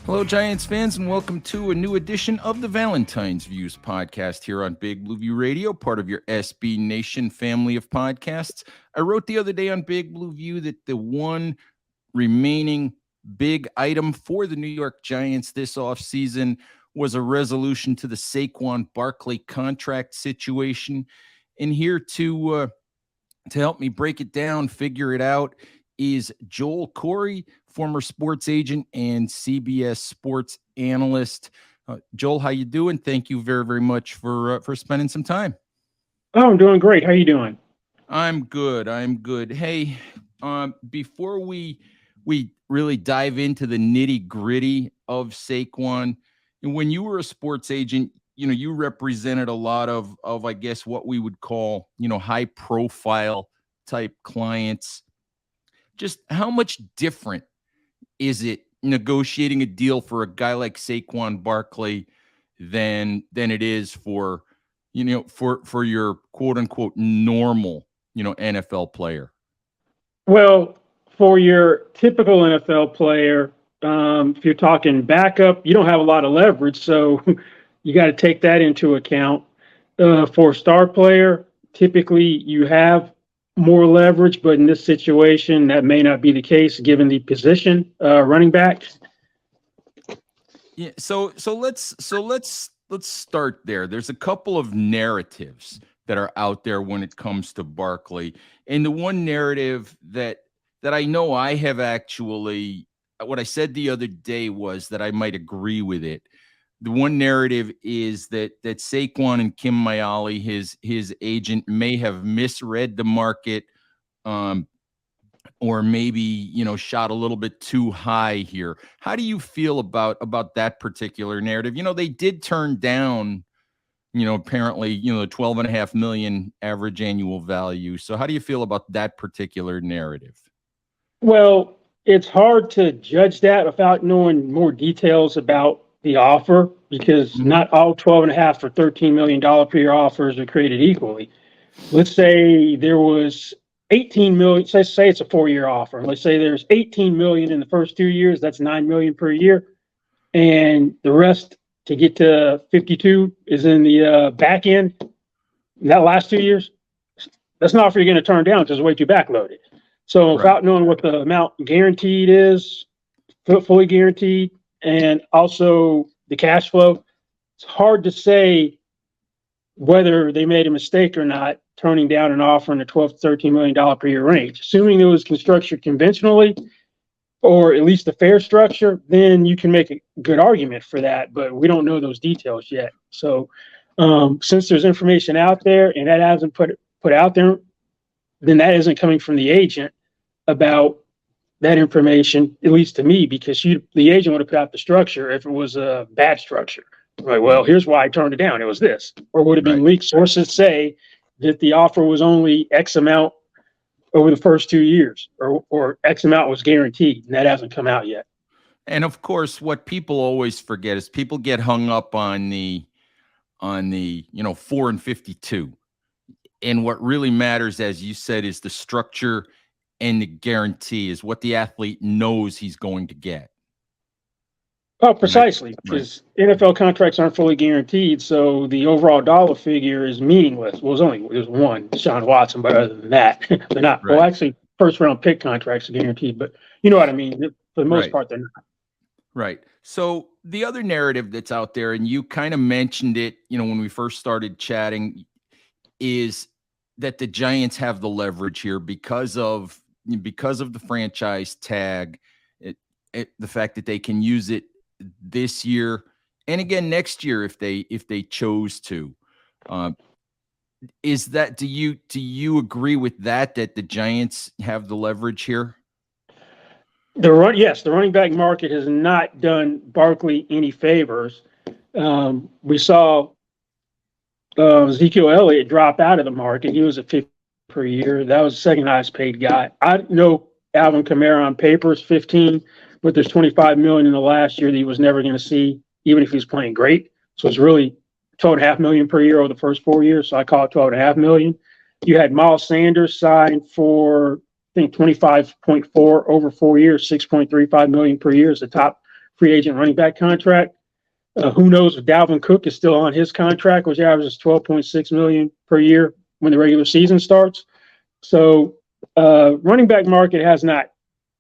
Hello, Giants fans, and welcome to a new edition of the Valentine's Views podcast here on Big Blue View Radio, part of your SB Nation family of podcasts. I wrote the other day on Big Blue View that the one remaining big item for the New York Giants this offseason was a resolution to the Saquon Barkley contract situation. And here to help me break it down, figure it out, is Joel Corry, former sports agent and CBS sports analyst. Joel, how you doing? Thank you very, very much for spending some time. Oh, I'm doing great. How are you doing? I'm good. Hey, before we really dive into the nitty gritty of Saquon, when you were a sports agent, you represented a lot of I guess what we would call high profile type clients. Just how much different is it negotiating a deal for a guy like Saquon Barkley than it is for for your quote unquote normal NFL player? Well, for your typical NFL player, if you're talking backup, you don't have a lot of leverage, so you got to take that into account. For a star player, typically you have more leverage, but in this situation, that may not be the case given the position, running back. Yeah, so let's start there. There's a couple of narratives that are out there when it comes to Barkley, and the one narrative that I know I have actually, what I said the other day was that I might agree with it. The one narrative is that Saquon and Kim Mayali, his agent, may have misread the market, or maybe shot a little bit too high here. How do you feel about that particular narrative? They did turn down, apparently, the 12.5 million average annual value. So how do you feel about that particular narrative? Well, it's hard to judge that without knowing more details about the offer because not all 12.5 or $13 million per year offers are created equally. Let's say there was 18 million, say it's a 4-year offer. Let's say there's 18 million in the first 2 years, that's 9 million per year. And the rest to get to 52 is in the back end. That last 2 years, that's not offer you're going to turn down because it's way too backloaded. So without knowing what the amount guaranteed is, fully guaranteed, and also the cash flow, it's hard to say whether they made a mistake or not turning down an offer in the 12 to $13 million per year range. Assuming it was constructed conventionally, or at least a fair structure, then you can make a good argument for that, but we don't know those details yet. So since there's information out there and that hasn't put out there, then that isn't coming from the agent about that information, at least to me, because the agent would have put out the structure if it was a bad structure. Like, well, here's why I turned it down. It was this. Or would have been leaked sources say that the offer was only X amount over the first 2 years, or X amount was guaranteed, and that hasn't come out yet. And of course, what people always forget is people get hung up on the 4 and 52. And what really matters, as you said, is the structure and the guarantee, is what the athlete knows he's going to get. Oh, precisely, because NFL contracts aren't fully guaranteed, so the overall dollar figure is meaningless. Well, there's one, Deshaun Watson, but other than that, they're not. Well, actually, first-round pick contracts are guaranteed, but you know what I mean. For the most part, they're not. Right. So the other narrative that's out there, and you kind of mentioned it, when we first started chatting, is that the Giants have the leverage here because of the franchise tag, the fact that they can use it this year and again next year if they chose to. Is that, do you agree with that the Giants have the leverage here? Yes, the running back market has not done Barkley any favors. We saw Ezekiel Elliott drop out of the market. He was at 50 per year. That was the second highest paid guy. I know Alvin Kamara on paper is 15, but there's 25 million in the last year that he was never going to see, even if he was playing great. So it's really 12.5 million per year over the first 4 years. So I call it 12.5 million. You had Miles Sanders signed for, I think, 25.4 over 4 years, 6.35 million per year is the top free agent running back contract. Who knows if Dalvin Cook is still on his contract, which averages $12.6 million per year when the regular season starts. So running back market has not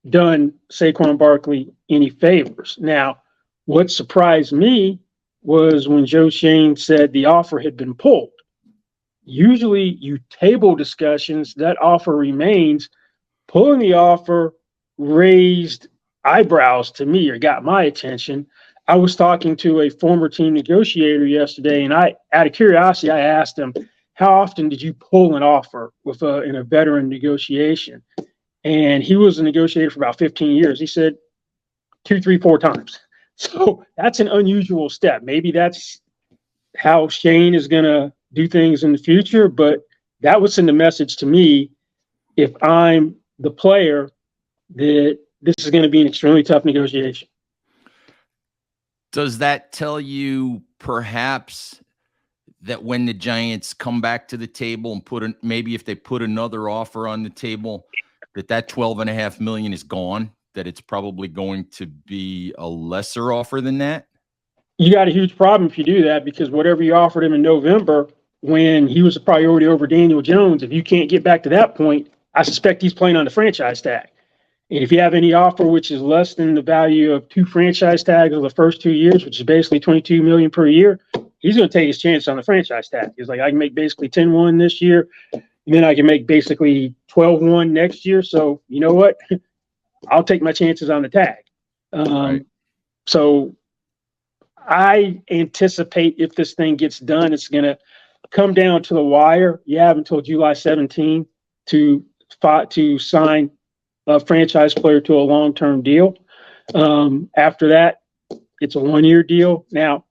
done Saquon Barkley any favors. Now, what surprised me was when Joe Shane said the offer had been pulled. Usually you table discussions, that offer remains. Pulling the offer raised eyebrows to me or got my attention. I was talking to a former team negotiator yesterday, and out of curiosity, I asked him, how often did you pull an offer in a veteran negotiation? And he was a negotiator for about 15 years. He said 2, 3, 4 times. So that's an unusual step. Maybe that's how Shane is going to do things in the future, but that would send a message to me, if I'm the player, that this is going to be an extremely tough negotiation. Does that tell you perhaps that when the Giants come back to the table and maybe if they put another offer on the table, that $12.5 million is gone, that it's probably going to be a lesser offer than that? You got a huge problem if you do that, because whatever you offered him in November when he was a priority over Daniel Jones, if you can't get back to that point, I suspect he's playing on the franchise tag. And if you have any offer which is less than the value of 2 franchise tags over the first 2 years, which is basically $22 million per year, he's going to take his chance on the franchise tag. He's like, I can make basically 10-1 this year, and then I can make basically 12-1 next year. So you know what? I'll take my chances on the tag. Right. So I anticipate if this thing gets done, it's going to come down to the wire. You have until July 17 to sign a franchise player to a long-term deal. After that, it's a 1-year deal. Now,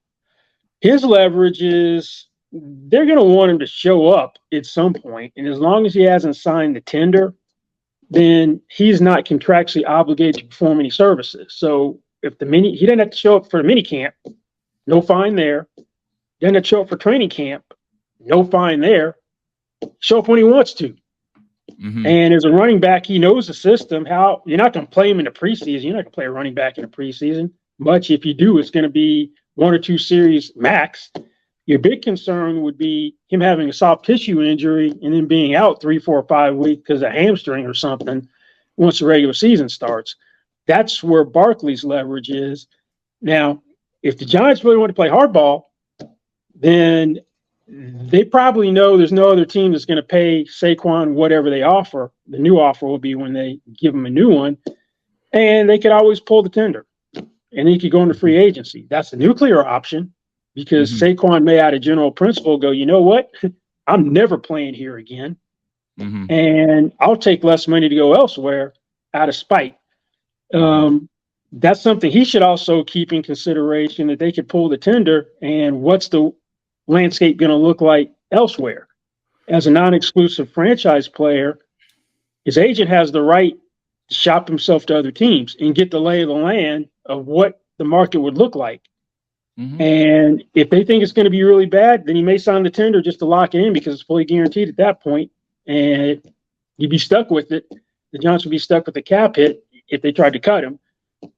his leverage is they're going to want him to show up at some point, and as long as he hasn't signed the tender, then he's not contractually obligated to perform any services. So if he doesn't have to show up for the mini camp, no fine there. Doesn't have to show up for training camp, no fine there. Show up when he wants to. Mm-hmm. And as a running back, he knows the system. How you're not going to play him in the preseason. You're not going to play a running back in the preseason much. If you do, it's going to be 1 or 2 series max. Your big concern would be him having a soft tissue injury and then being out 3, 4, 5 weeks because of hamstring or something once the regular season starts. That's where Barkley's leverage is. Now, if the Giants really want to play hardball, then they probably know there's no other team that's going to pay Saquon whatever they offer. The new offer will be when they give him a new one. And they could always pull the tender. And he could go into free agency. That's the nuclear option, because Saquon may, out of general principle, go, you know what? I'm never playing here again. And I'll take less money to go elsewhere out of spite. That's something he should also keep in consideration, that they could pull the tender, and what's the landscape going to look like elsewhere. As a non-exclusive franchise player, his agent has the right to shop himself to other teams and get the lay of the land of what the market would look like. And if they think it's going to be really bad, then he may sign the tender just to lock it in, because it's fully guaranteed at that point, and you'd be stuck with it. The Giants would be stuck with the cap hit if they tried to cut him.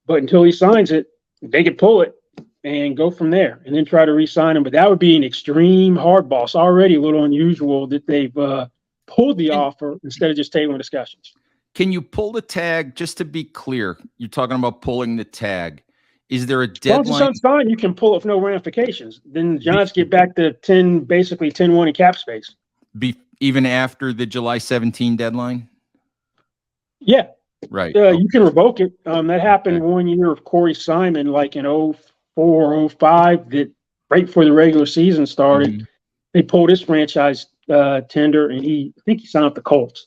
But until he signs it, they could pull it and go from there, and then try to re-sign him. But that would be an extreme hardball. It's already a little unusual that they've pulled the offer instead of just tabling discussions. Can you pull the tag? Just to be clear, you're talking about pulling the tag. Is there a deadline? Once it's unsigned, you can pull it with no ramifications. Then the Giants get back to 10-1 in cap space. Even after the July 17 deadline? Yeah. Right. You can revoke it. That happened 1 year of Corey Simon, like in 04, 05, that right before the regular season started, they pulled his franchise tender, and I think he signed up the Colts.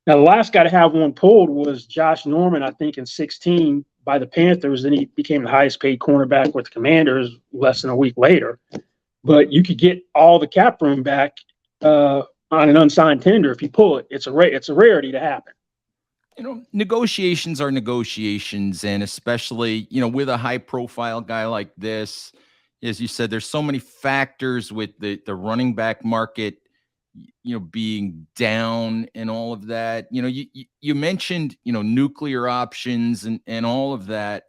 Now, the last guy to have one pulled was Josh Norman, I think, in 16 by the Panthers. Then he became the highest paid cornerback with the Commanders less than a week later. But you could get all the cap room back on an unsigned tender if you pull it. It's a rarity to happen. Negotiations are negotiations, and especially, with a high-profile guy like this, as you said, there's so many factors with the running back market, being down and all of that. You mentioned, nuclear options and all of that.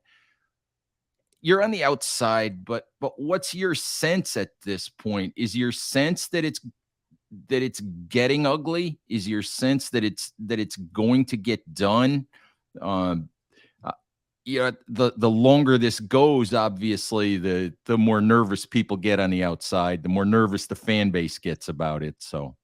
you're on the outside, but what's your sense at this point? Is your sense that it's getting ugly? Is your sense that it's going to get done? Um, the longer this goes, obviously, the more nervous people get on the outside, the more nervous the fan base gets about it. So,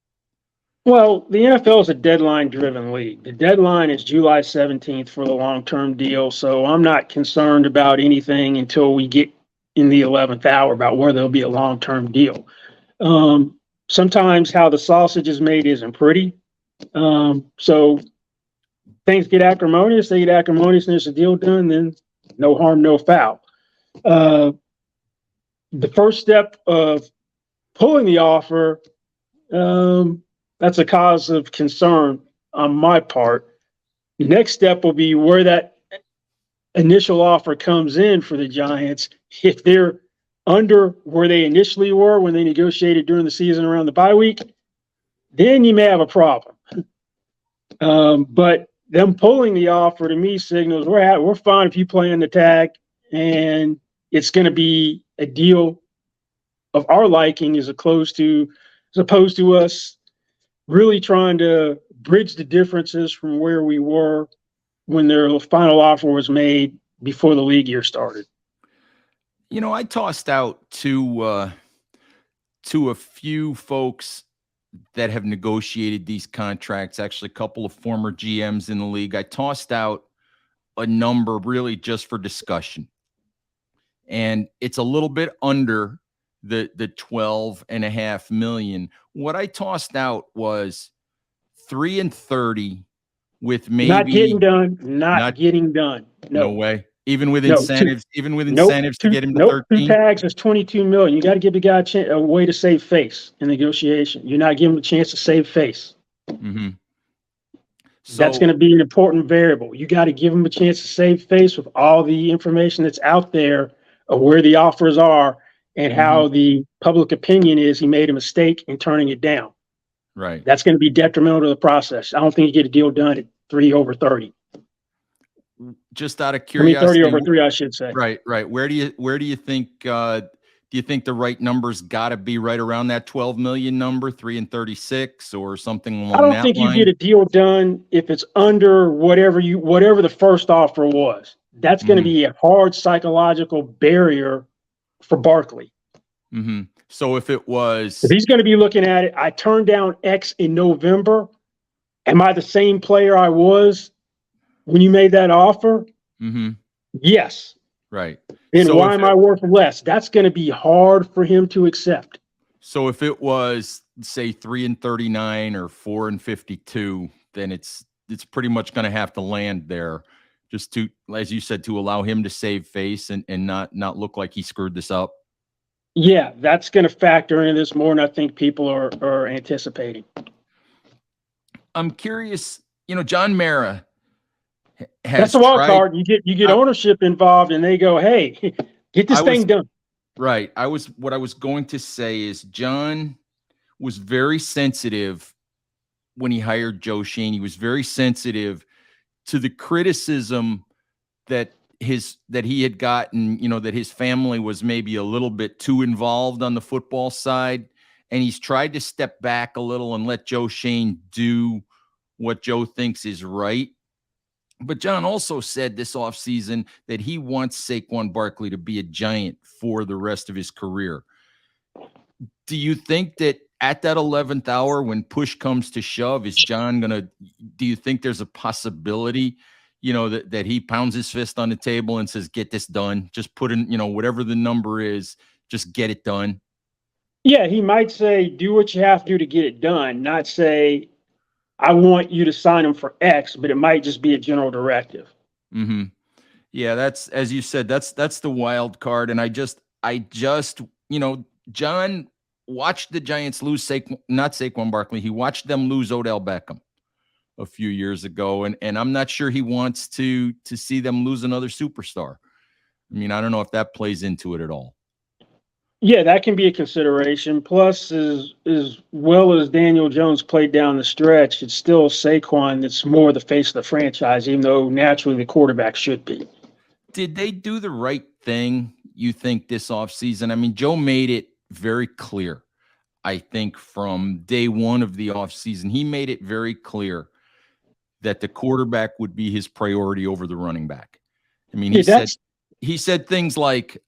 Well, the NFL is a deadline-driven league. The deadline is July 17th for the long-term deal, so I'm not concerned about anything until we get in the 11th hour about where there'll be a long-term deal. Sometimes how the sausage is made isn't pretty. So things get acrimonious, they get acrimonious, and there's a deal done, then no harm, no foul. The first step of pulling the offer, that's a cause of concern on my part. The next step will be where that initial offer comes in for the Giants. If they're under where they initially were when they negotiated during the season around the bye week, then you may have a problem. But them pulling the offer to me signals we're fine if you play on the tag, and it's going to be a deal of our liking as opposed to us really trying to bridge the differences from where we were when their final offer was made before the league year started. I tossed out to a few folks that have negotiated these contracts, actually a couple of former GMs in the league. I tossed out a number really just for discussion. And it's a little bit under the 12.5 million. What I tossed out was 3 and 30 with maybe not getting done. Not getting done. No way. Even with incentives, to get him to 13. 2 tags is 22 million. You got to give the guy a way to save face in negotiation. You're not giving him a chance to save face. Mm-hmm. So that's going to be an important variable. You got to give him a chance to save face with all the information that's out there of where the offers are and how the public opinion is he made a mistake in turning it down. Right. That's going to be detrimental to the process. I don't think you get a deal done at 3 over 30. Just out of curiosity, 30 over 3, I should say. Right. Where do you think? Do you think the right number's got to be right around that 12 million number, 3 and 36, or something along that line? I don't think you get a deal done if it's under whatever the first offer was. That's going to be a hard psychological barrier for Barkley. Mm-hmm. So if he's going to be looking at it, I turned down X in November. Am I the same player I was when you made that offer? Mm-hmm. Yes. Right. Then why am I worth less? That's going to be hard for him to accept. So if it was, say, 3 and 39 or 4 and 52, then it's pretty much going to have to land there, just to, as you said, to allow him to save face and not look like he screwed this up. Yeah, that's going to factor into this more than I think people are anticipating. I'm curious, John Mara that's the wild card. You get ownership involved, and they go, "Hey, get this thing done." Right. What I was going to say is John was very sensitive when he hired Joe Schoen. He was very sensitive to the criticism that he had gotten, that his family was maybe a little bit too involved on the football side, and he's tried to step back a little and let Joe Schoen do what Joe thinks is right. But John also said this offseason that he wants Saquon Barkley to be a Giant for the rest of his career. Do you think that at that 11th hour, when push comes to shove, is John do you think there's a possibility, that he pounds his fist on the table and says, get this done, just put in, whatever the number is, just get it done? Yeah, he might say, do what you have to do to get it done, not say, I want you to sign him for X, but it might just be a general directive. Mm-hmm. Yeah, that's, as you said, that's the wild card. And I just, John watched the Giants lose not Saquon Barkley. He watched them lose Odell Beckham a few years ago. And I'm not sure he wants to see them lose another superstar. I mean, I don't know if that plays into it at all. Yeah, that can be a consideration. Plus, as well as Daniel Jones played down the stretch, it's still Saquon that's more the face of the franchise, even though naturally the quarterback should be. Did they do the right thing, you think, this offseason? I mean, Joe made it very clear, I think, from day one of the offseason. He made it very clear that the quarterback would be his priority over the running back. I mean, he said things like,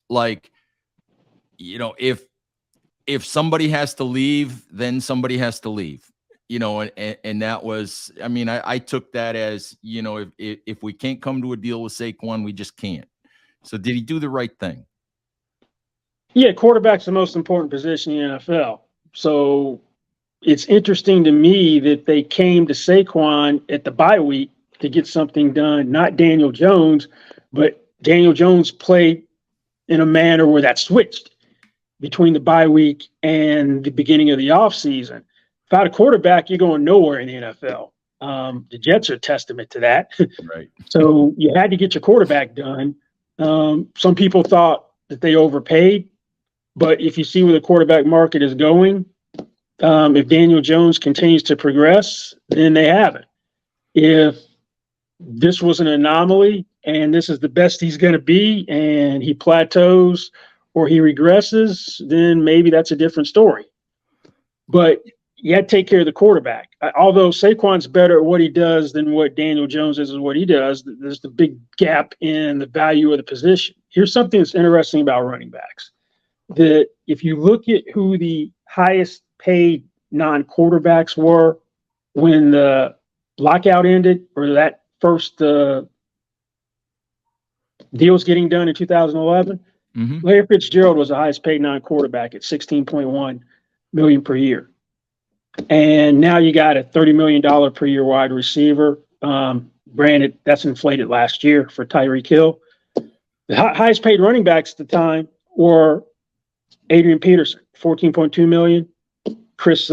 if somebody has to leave, then somebody has to leave. And that was, I mean, I took that as, if we can't come to a deal with Saquon, we just can't. So did he do the right thing? Yeah, quarterback's the most important position in the NFL. So it's interesting to me that they came to Saquon at the bye week to get something done, not Daniel Jones, but Daniel Jones played in a manner where that switched between the bye week and the beginning of the offseason. Without a quarterback, you're going nowhere in the NFL. The Jets are a testament to that. Right. So you had to get your quarterback done. Some people thought that they overpaid, but if you see where the quarterback market is going, if Daniel Jones continues to progress, then they have it. If this was an anomaly and this is the best he's going to be and he plateaus or he regresses, then maybe that's a different story. But you had to take care of the quarterback. Although Saquon's better at what he does than what Daniel Jones is what he does, there's the big gap in the value of the position. Here's something that's interesting about running backs. That if you look at who the highest paid non-quarterbacks were when the lockout ended, or that first deals getting done in 2011, Larry Fitzgerald was the highest paid non-quarterback at $16.1 million per year. And now you got a $30 million per year wide receiver. Granted, that's inflated last year for Tyreek Hill. The highest paid running backs at the time were Adrian Peterson, $14.2 million. Chris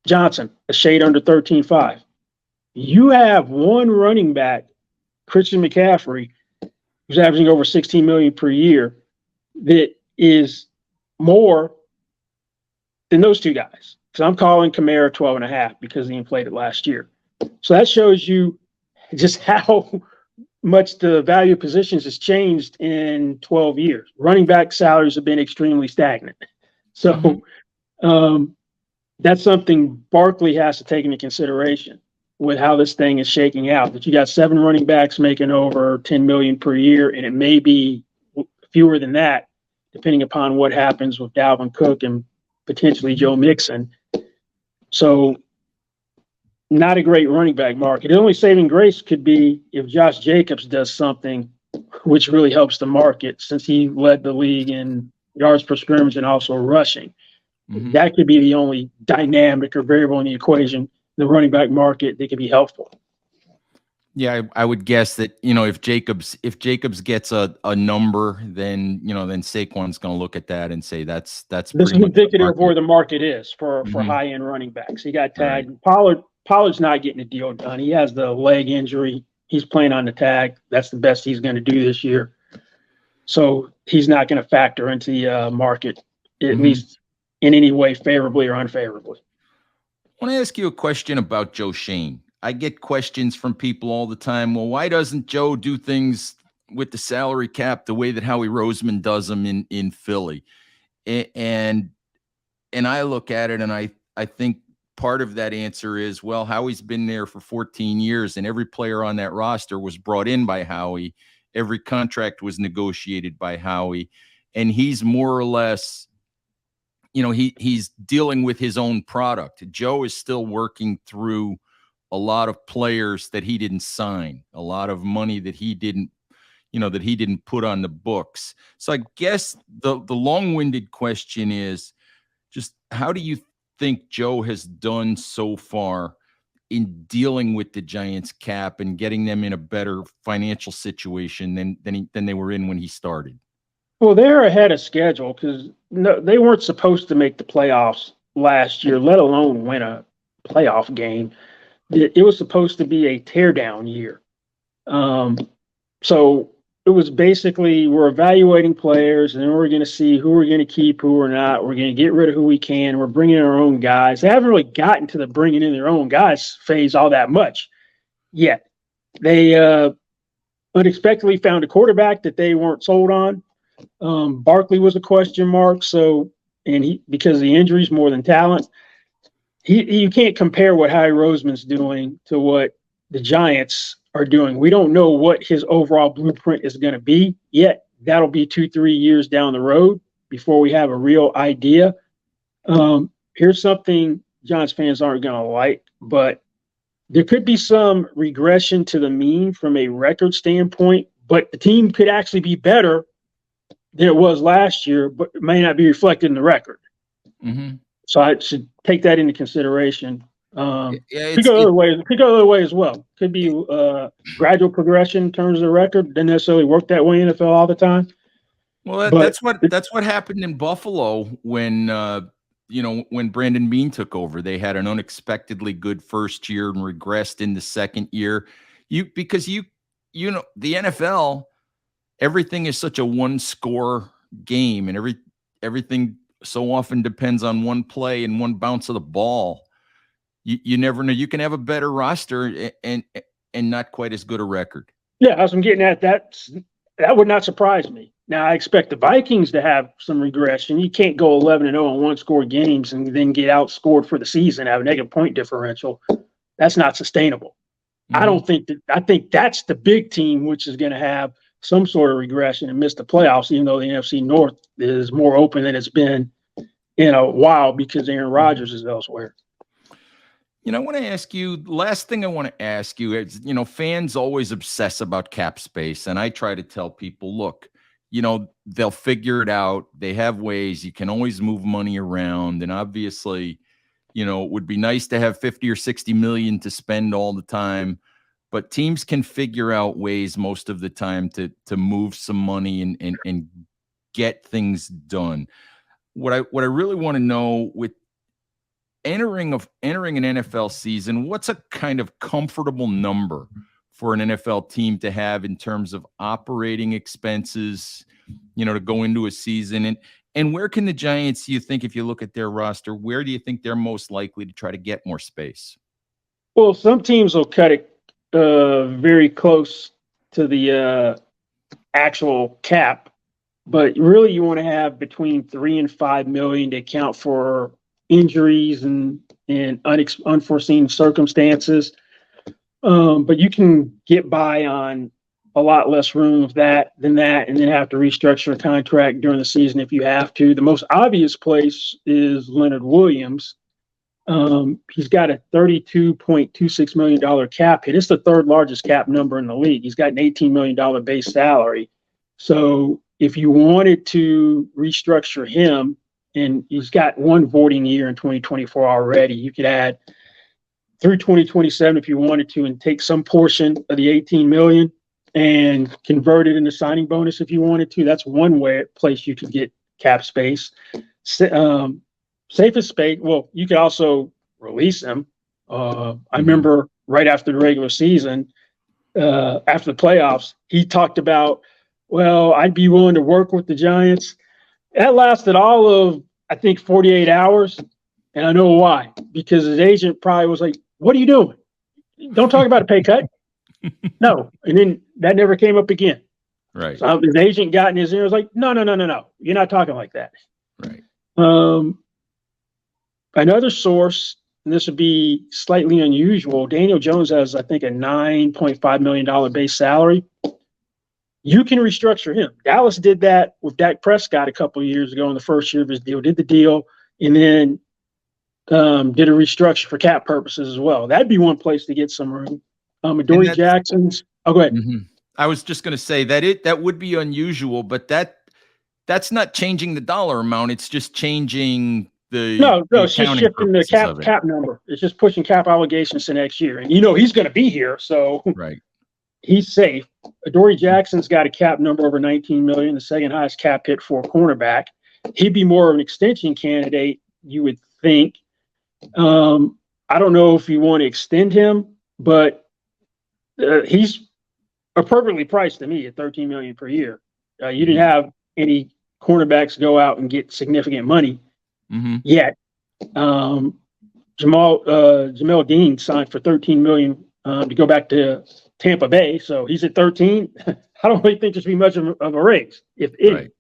Johnson, a shade under 13.5. You have one running back, Christian McCaffrey, who's averaging over 16 million per year, that is more than those two guys. So I'm calling Kamara 12.5 because he inflated last year. So that shows you just how much the value of positions has changed in 12 years. Running back salaries have been extremely stagnant. So that's something Barkley has to take into consideration with how this thing is shaking out. That you got 7 running backs making over 10 million per year, and it may be fewer than that, depending upon what happens with Dalvin Cook and potentially Joe Mixon. So not a great running back market. The only saving grace could be if Josh Jacobs does something which really helps the market, since he led the league in yards per scrimmage and also rushing. That could be the only dynamic or variable in the equation, the running back market, that could be helpful. Yeah, I would guess that, if Jacobs gets a number, then Saquon's going to look at that and say that's this is indicative of where the market is for high end running backs. He got tagged. Right. Pollard's not getting a deal done. He has the leg injury. He's playing on the tag. That's the best he's going to do this year. So he's not going to factor into the market, at least in any way, favorably or unfavorably. I want to ask you a question about Joe Shane. I get questions from people all the time. Well, why doesn't Joe do things with the salary cap the way that Howie Roseman does them in Philly? And I look at it and I think part of that answer is, well, Howie's been there for 14 years and every player on that roster was brought in by Howie. Every contract was negotiated by Howie. And he's more or less, he's dealing with his own product. Joe is still working through a lot of players that he didn't sign, a lot of money that he didn't put on the books. So I guess the long-winded question is just, how do you think Joe has done so far in dealing with the Giants cap and getting them in a better financial situation than they were in when he started? Well, they're ahead of schedule because they weren't supposed to make the playoffs last year, let alone win a playoff game. It was supposed to be a teardown year. So it was basically, we're evaluating players and then we're going to see who we're going to keep, who we're not. We're going to get rid of who we can. We're bringing in our own guys. They haven't really gotten to the bringing in their own guys phase all that much yet. They unexpectedly found a quarterback that they weren't sold on. Barkley was a question mark. So, because of the injuries more than talent, you can't compare what Howie Roseman's doing to what the Giants are doing. We don't know what his overall blueprint is going to be yet. That'll be 2-3 years down the road before we have a real idea. Here's something Giants fans aren't going to like, but there could be some regression to the mean from a record standpoint, but the team could actually be better than it was last year, but it may not be reflected in the record. Mm-hmm. So I should take that into consideration. It Could go the other way as well. Could be gradual progression in terms of the record. Doesn't necessarily work that way in the NFL all the time. Well, that's what happened in Buffalo when when Brandon Beane took over. They had an unexpectedly good first year and regressed in the second year. Because the NFL, everything is such a one-score game, and everything so often depends on one play and one bounce of the ball. You never know. You can have a better roster and not quite as good a record. Yeah, as I'm getting at, that would not surprise me. Now, I expect the Vikings to have some regression. You can't go 11-0 in one-score games and then get outscored for the season, have a negative point differential. That's not sustainable. Mm-hmm. I think that's the big team, which is going to have some sort of regression and miss the playoffs, even though the NFC North is more open than it's been in a while because Aaron Rodgers is elsewhere. I want to ask you, last thing I want to ask you is, fans always obsess about cap space. And I try to tell people, look, they'll figure it out. They have ways. You can always move money around. And obviously, it would be nice to have 50 or 60 million to spend all the time. But teams can figure out ways most of the time to move some money and get things done. What I really want to know with entering an NFL season, what's a kind of comfortable number for an NFL team to have in terms of operating expenses, to go into a season? And where can the Giants, you think, if you look at their roster, where do you think they're most likely to try to get more space? Well, some teams will cut it very close to the actual cap, but really you want to have between 3 and 5 million to account for injuries and unforeseen circumstances. But you can get by on a lot less room than that, and then have to restructure a contract during the season if you have to. The most obvious place is Leonard Williams. He's got a $32.26 million cap hit. It's the third largest cap number in the league. He's got an $18 million base salary. So if you wanted to restructure him, and he's got one voting year in 2024 already, you could add through 2027 if you wanted to, and take some portion of the 18 million and convert it into signing bonus if you wanted to. That's one place you could get cap space. Safest space, well, you could also release him. I remember right after the regular season, after the playoffs, he talked about, well, I'd be willing to work with the Giants. That lasted all of, I think, 48 hours. And I know why. Because his agent probably was like, what are you doing? Don't talk about a pay cut. No. And then that never came up again. Right. So his agent got in his ear, was like, no. You're not talking like that. Right. Another source, and this would be slightly unusual, Daniel Jones has, I think, a $9.5 million base salary. You can restructure him. Dallas did that with Dak Prescott a couple of years ago in the first year of his deal, did the deal, and then did a restructure for cap purposes as well. That'd be one place to get some room. Adoree Jackson's. Oh, go ahead. Mm-hmm. I was just going to say that would be unusual, but that's not changing the dollar amount. It's just changing the it's just shifting the cap number. It's just pushing cap obligations to next year, and he's going to be here, so right. He's safe. Adoree Jackson's got a cap number over 19 million, the second highest cap hit for a cornerback. He'd be more of an extension candidate, you would think. I don't know if you want to extend him, but he's appropriately priced to me at 13 million per year. You didn't have any cornerbacks go out and get significant money yet. Jamel Dean signed for 13 million to go back to Tampa Bay, so he's at 13. I don't really think there's be much of a raise, if any. Right.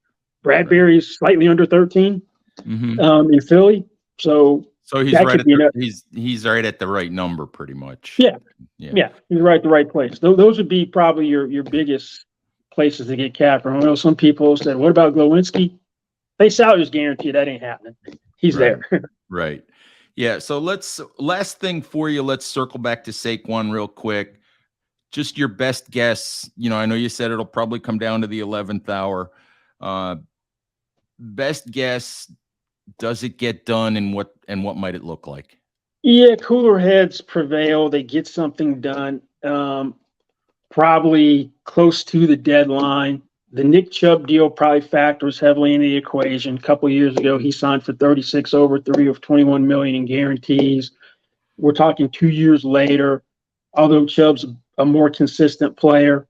Bradbury is slightly under 13 Mm-hmm. in Philly, so he's that right could at be the enough. he's right at the right number, pretty much. Yeah, Yeah. yeah, he's right at the right place. Those would be probably your biggest places to get cap. I know some people said, "What about Glowinski?" They salary is guaranteed. That ain't happening. He's Right. there. Right. Yeah. So last thing for you. Let's circle back to Saquon real quick. Just your best guess. I know you said it'll probably come down to the 11th hour. Best guess. Does it get done, and what might it look like? Yeah, cooler heads prevail. They get something done. Probably close to the deadline. The Nick Chubb deal probably factors heavily in the equation. A couple of years ago, he signed for 36 over 3 of 21 million in guarantees. We're talking 2 years later, although Chubb's a more consistent player,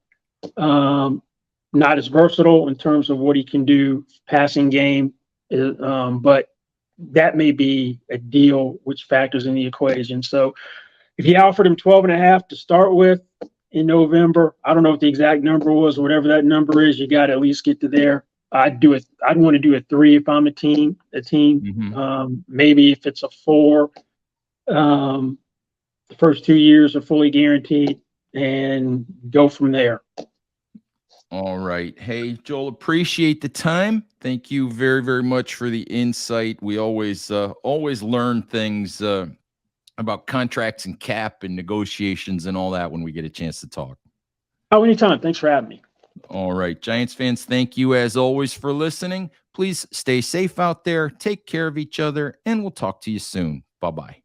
not as versatile in terms of what he can do passing game, but that may be a deal which factors in the equation. So if he offered him 12.5 to start with in November, I don't know what the exact number was, or whatever that number is, you got to at least get to there. I'd want to do a 3 if I'm a team. Mm-hmm. Maybe if it's a 4, the first 2 years are fully guaranteed, and go from there. All right. Hey, Joel, appreciate the time. Thank you very, very much for the insight. We always learn things about contracts and cap and negotiations and all that when we get a chance to talk. Oh, anytime. Thanks for having me. All right. Giants fans, thank you as always for listening. Please stay safe out there, take care of each other, and we'll talk to you soon. Bye-bye.